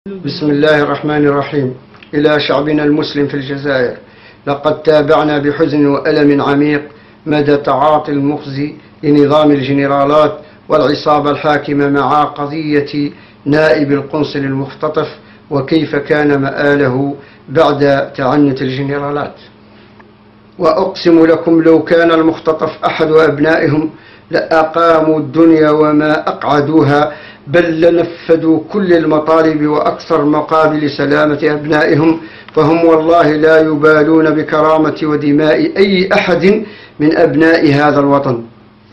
بسم الله الرحمن الرحيم. إلى شعبنا المسلم في الجزائر، لقد تابعنا بحزن وألم عميق مدى تعاطي المخزي لنظام الجنرالات والعصابة الحاكمة مع قضية نائب القنصل المختطف، وكيف كان مآله بعد تعنت الجنرالات. وأقسم لكم لو كان المختطف أحد أبنائهم لأقاموا الدنيا وما أقعدوها، بل لنفذوا كل المطالب وأكثر مقابل سلامة أبنائهم، فهم والله لا يبالون بكرامة ودماء أي أحد من أبناء هذا الوطن.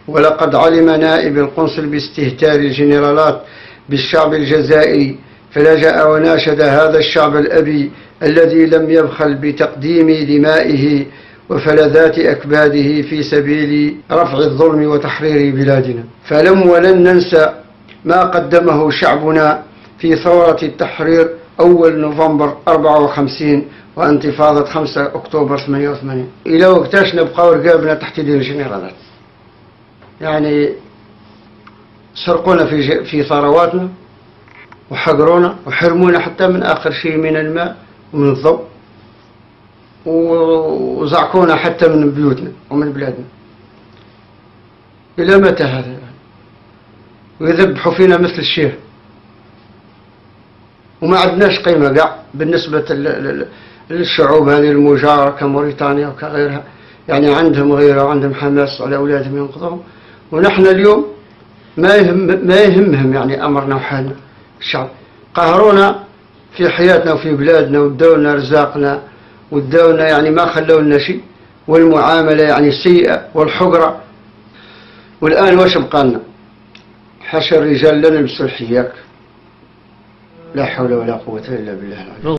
ولقد علم نائب القنصل باستهتار الجنرالات بالشعب الجزائري، فلجأ وناشد هذا الشعب الأبي الذي لم يبخل بتقديم دمائه وفلذات أكباده في سبيل رفع الظلم وتحرير بلادنا. فلم ولن ننسى ما قدمه شعبنا في ثورة التحرير أول نوفمبر 54 وانتفاضة 5 أكتوبر 88. إلى وقتاش نبقى رقابنا تحت يد الجنرالات؟ يعني سرقونا في ثرواتنا وحقرونا وحرمونا حتى من آخر شيء من الماء ومن الضوء، وزعقونا حتى من بيوتنا ومن بلادنا. إلى متى هذا؟ ويذبحوا فينا مثل الشير، وما عندناش قيمة قاع بالنسبة للشعوب هذه المجاورة كموريتانيا وكغيرها. يعني عندهم غيرة وعندهم حماس على أولادهم ينقذهم، ونحن اليوم ما يهمهم يعني أمرنا وحالنا. الشعب قهرونا في حياتنا وفي بلادنا، ودونا رزاقنا، ودونا يعني ما خلوا لنا شيء، والمعاملة يعني السيئة والحقرة. والآن واش بقى لنا؟ حاشا الرجال لا نلبسوا الحياك. لا حول ولا قوة إلا بالله العلي.